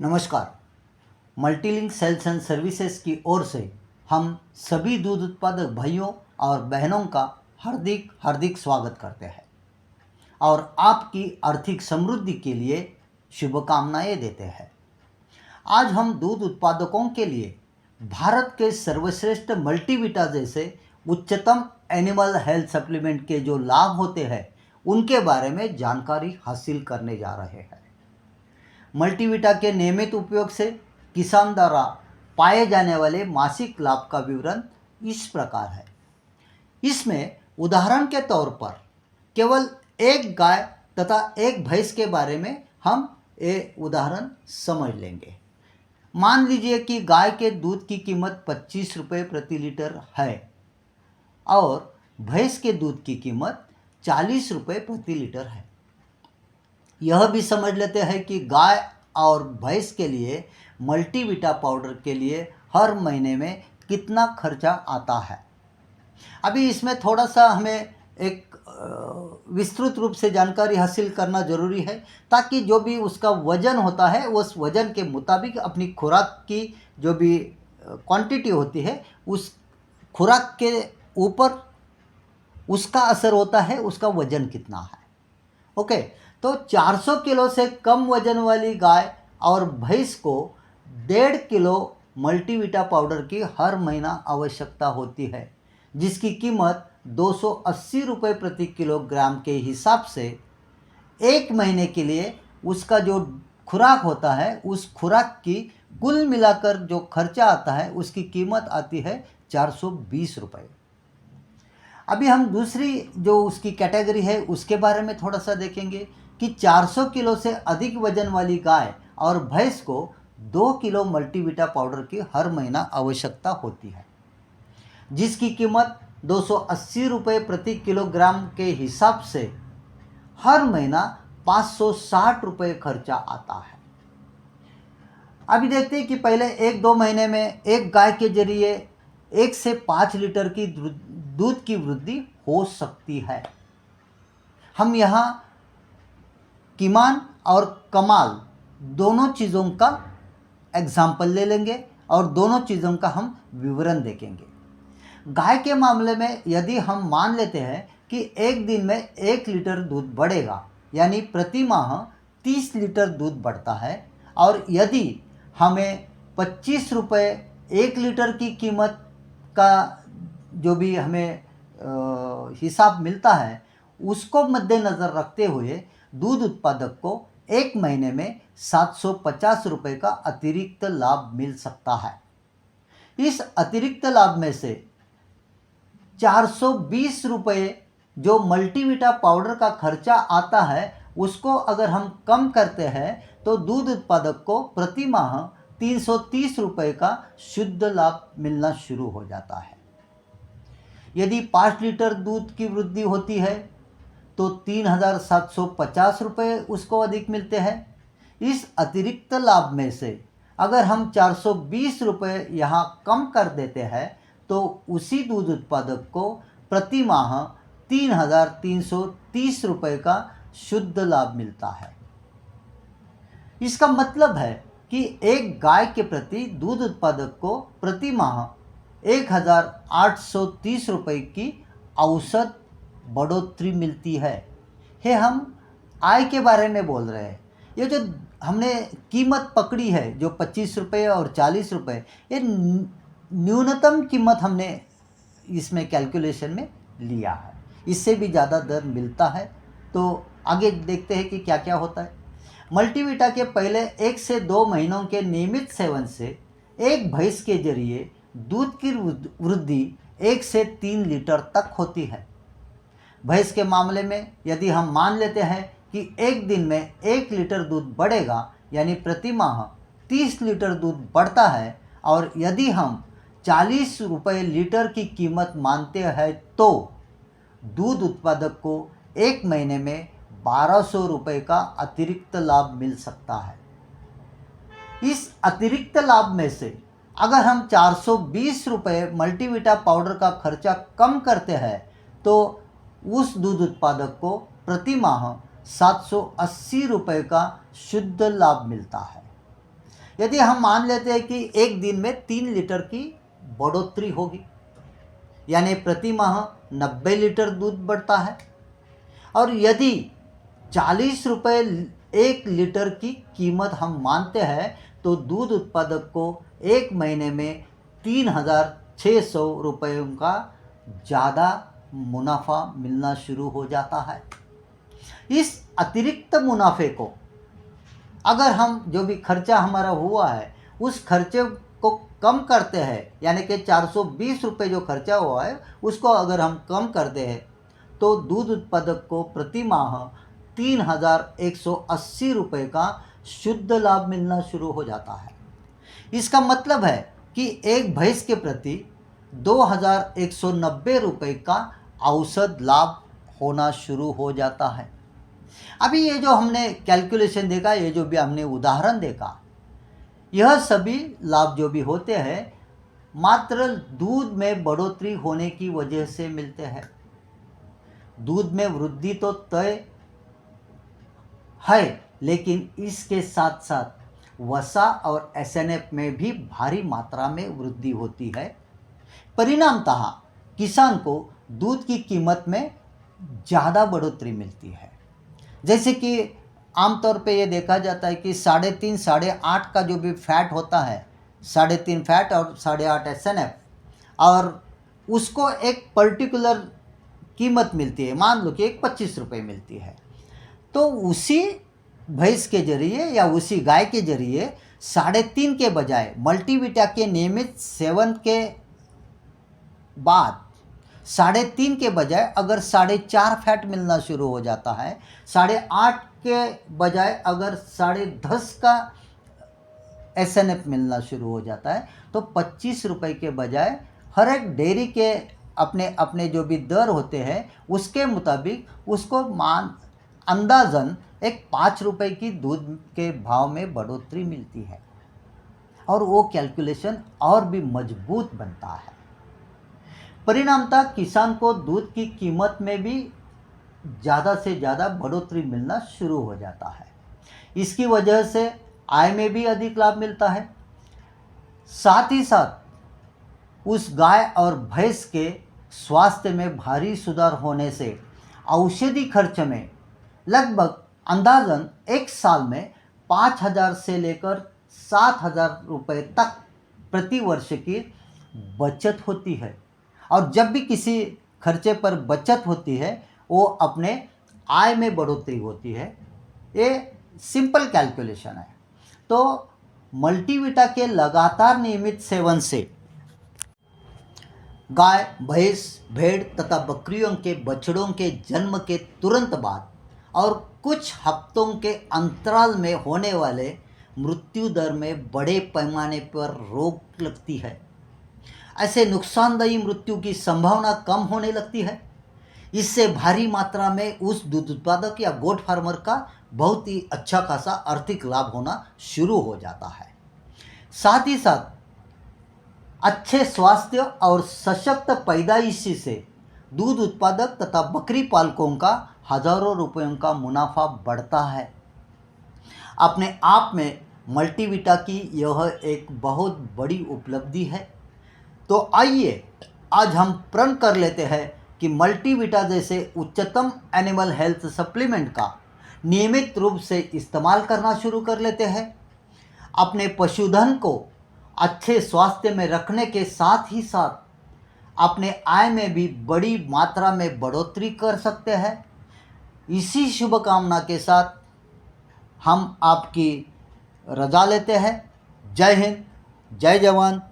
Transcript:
नमस्कार। मल्टीलिंक sales and services की ओर से हम सभी दूध उत्पादक भाइयों और बहनों का हार्दिक हार्दिक स्वागत करते हैं और आपकी आर्थिक समृद्धि के लिए शुभकामनाएं देते हैं। आज हम दूध उत्पादकों के लिए भारत के सर्वश्रेष्ठ मल्टीविटा जैसे उच्चतम एनिमल हेल्थ सप्लीमेंट के जो लाभ होते हैं उनके बारे में जानकारी हासिल करने जा रहे हैं। मल्टीविटा के नियमित उपयोग से किसान द्वारा पाए जाने वाले मासिक लाभ का विवरण इस प्रकार है। इसमें उदाहरण के तौर पर केवल एक गाय तथा एक भैंस के बारे में हम ये उदाहरण समझ लेंगे। मान लीजिए कि गाय के दूध की कीमत 25 रुपये प्रति लीटर है और भैंस के दूध की कीमत 40 रुपये प्रति लीटर है। यह भी समझ लेते हैं कि गाय और भैंस के लिए मल्टीविटा पाउडर के लिए हर महीने में कितना खर्चा आता है। अभी इसमें थोड़ा सा हमें एक विस्तृत रूप से जानकारी हासिल करना ज़रूरी है ताकि जो भी उसका वज़न होता है उस वज़न के मुताबिक अपनी खुराक की जो भी क्वांटिटी होती है उस खुराक के ऊपर उसका असर होता है, उसका वज़न कितना है। ओके, तो 400 किलो से कम वजन वाली गाय और भैंस को 1.5 किलो मल्टीविटा पाउडर की हर महीना आवश्यकता होती है, जिसकी कीमत 280 रुपये प्रति किलोग्राम के हिसाब से एक महीने के लिए उसका जो खुराक होता है उस खुराक की कुल मिलाकर जो खर्चा आता है उसकी कीमत आती है 420 रुपये। अभी हम दूसरी जो उसकी कैटेगरी है उसके बारे में थोड़ा सा देखेंगे कि 400 किलो से अधिक वजन वाली गाय और भैंस को 2 किलो मल्टीविटा पाउडर की हर महीना आवश्यकता होती है, जिसकी कीमत 280 रुपये प्रति किलोग्राम के हिसाब से हर महीना 560 रुपये खर्चा आता है। अभी देखते हैं कि पहले 1-2 महीने में एक गाय के जरिए 1 से 5 लीटर की दूध की वृद्धि हो सकती है। हम यहाँ कीमान और कमाल दोनों चीज़ों का एग्जाम्पल ले लेंगे और दोनों चीज़ों का हम विवरण देखेंगे। गाय के मामले में यदि हम मान लेते हैं कि एक दिन में 1 लीटर दूध बढ़ेगा, यानी प्रति माह 30 लीटर दूध बढ़ता है, और यदि हमें 25 रुपये 1 लीटर की कीमत का जो भी हमें हिसाब मिलता है उसको मद्देनज़र रखते हुए दूध उत्पादक को एक महीने में 750 रुपये का अतिरिक्त लाभ मिल सकता है। इस अतिरिक्त लाभ में से 420 रुपये जो मल्टीविटा पाउडर का खर्चा आता है उसको अगर हम कम करते हैं तो दूध उत्पादक को प्रति माह 330 रुपये का शुद्ध लाभ मिलना शुरू हो जाता है। यदि 5 लीटर दूध की वृद्धि होती है तो 3,750 रुपये उसको अधिक मिलते हैं। इस अतिरिक्त लाभ में से अगर हम 420 रुपये यहाँ कम कर देते हैं तो उसी दूध उत्पादक को प्रति माह 3,330 रुपये का शुद्ध लाभ मिलता है। इसका मतलब है कि एक गाय के प्रति दूध उत्पादक को प्रति माह 1,830 रुपये की औसत बढ़ोतरी मिलती है। हम आय के बारे में बोल रहे हैं। ये जो हमने कीमत पकड़ी है जो 25 रुपये और 40 रुपये, ये न्यूनतम कीमत हमने इसमें कैलकुलेशन में लिया है। इससे भी ज़्यादा दर मिलता है। तो आगे देखते हैं कि क्या क्या होता है। मल्टीविटा के पहले 1 से 2 महीनों के नियमित सेवन से एक भैंस के जरिए दूध की वृद्धि 1 से 3 लीटर तक होती है। भैंस के मामले में यदि हम मान लेते हैं कि एक दिन में 1 लीटर दूध बढ़ेगा, यानी प्रति माह 30 लीटर दूध बढ़ता है, और यदि हम 40 रुपये लीटर की कीमत मानते हैं तो दूध उत्पादक को एक महीने में 1200 रुपये का अतिरिक्त लाभ मिल सकता है। इस अतिरिक्त लाभ में से अगर हम 420 रुपये मल्टीविटा पाउडर का खर्चा कम करते हैं तो उस दूध उत्पादक को प्रति माह 780 रुपये का शुद्ध लाभ मिलता है। यदि हम मान लेते हैं कि एक दिन में 3 लीटर की बढ़ोतरी होगी, यानी प्रति माह 90 लीटर दूध बढ़ता है, और यदि 40 रुपये 1 लीटर की कीमत हम मानते हैं तो दूध उत्पादक को एक महीने में 3,600 रुपये का ज़्यादा मुनाफा मिलना शुरू हो जाता है। इस अतिरिक्त मुनाफे को अगर हम जो भी खर्चा हमारा हुआ है उस खर्चे को कम करते हैं, यानी कि 420 रुपये जो खर्चा हुआ है उसको अगर हम कम करते हैं तो दूध उत्पादक को प्रति माह 3,180 रुपये का शुद्ध लाभ मिलना शुरू हो जाता है। इसका मतलब है कि एक भैंस के प्रति 2,190 रुपये का औसत लाभ होना शुरू हो जाता है। अभी ये जो हमने कैलकुलेशन देखा, ये जो भी हमने उदाहरण देखा, यह सभी लाभ जो भी होते हैं मात्र दूध में बढ़ोतरी होने की वजह से मिलते हैं। दूध में वृद्धि तो तय है, लेकिन इसके साथ साथ वसा और एसएनएफ में भी भारी मात्रा में वृद्धि होती है। परिणामतः किसान को दूध की कीमत में ज़्यादा बढ़ोतरी मिलती है। जैसे कि आमतौर पे ये देखा जाता है कि 3.5 8.5 का जो भी फैट होता है, 3.5 फैट और 8.5 एसएनएफ, और उसको एक पर्टिकुलर कीमत मिलती है, मान लो कि एक 25 रुपये मिलती है, तो उसी भैंस के जरिए या उसी गाय के जरिए 3.5 के बजाय मल्टीविटा के नियमित सेवन के बाद 3.5 के बजाय अगर 4.5 फैट मिलना शुरू हो जाता है, 8.5 के बजाय अगर 10.5 का एसएनएफ मिलना शुरू हो जाता है, तो 25 रुपये के बजाय हर एक डेयरी के अपने अपने जो भी दर होते हैं उसके मुताबिक उसको अंदाज़न एक 5 रुपये की दूध के भाव में बढ़ोतरी मिलती है, और वो कैलकुलेशन और भी मजबूत बनता है। परिणामतः किसान को दूध की कीमत में भी ज़्यादा से ज़्यादा बढ़ोतरी मिलना शुरू हो जाता है। इसकी वजह से आय में भी अधिक लाभ मिलता है। साथ ही साथ उस गाय और भैंस के स्वास्थ्य में भारी सुधार होने से औषधि खर्च में लगभग अंदाजन एक साल में 5,000 से लेकर 7,000 रुपये तक प्रति वर्ष की बचत होती है। और जब भी किसी खर्चे पर बचत होती है वो अपने आय में बढ़ोतरी होती है। ये सिंपल कैलकुलेशन है। तो मल्टीविटा के लगातार नियमित सेवन से गाय, भैंस, भेड़ तथा बकरियों के बछड़ों के जन्म के तुरंत बाद और कुछ हफ्तों के अंतराल में होने वाले मृत्यु दर में बड़े पैमाने पर रोक लगती है। ऐसे नुकसानदायी मृत्यु की संभावना कम होने लगती है। इससे भारी मात्रा में उस दूध उत्पादक या गोट फार्मर का बहुत ही अच्छा खासा आर्थिक लाभ होना शुरू हो जाता है। साथ ही साथ अच्छे स्वास्थ्य और सशक्त पैदाइशी से दूध उत्पादक तथा बकरी पालकों का हजारों रुपयों का मुनाफा बढ़ता है। अपने आप में मल्टीविटा की यह एक बहुत बड़ी उपलब्धि है। तो आइए आज हम प्रण कर लेते हैं कि मल्टीविटा जैसे उच्चतम एनिमल हेल्थ सप्लीमेंट का नियमित रूप से इस्तेमाल करना शुरू कर लेते हैं। अपने पशुधन को अच्छे स्वास्थ्य में रखने के साथ ही साथ अपने आय में भी बड़ी मात्रा में बढ़ोतरी कर सकते हैं। इसी शुभकामना के साथ हम आपकी रजा लेते हैं। जय हिंद, जय जवान,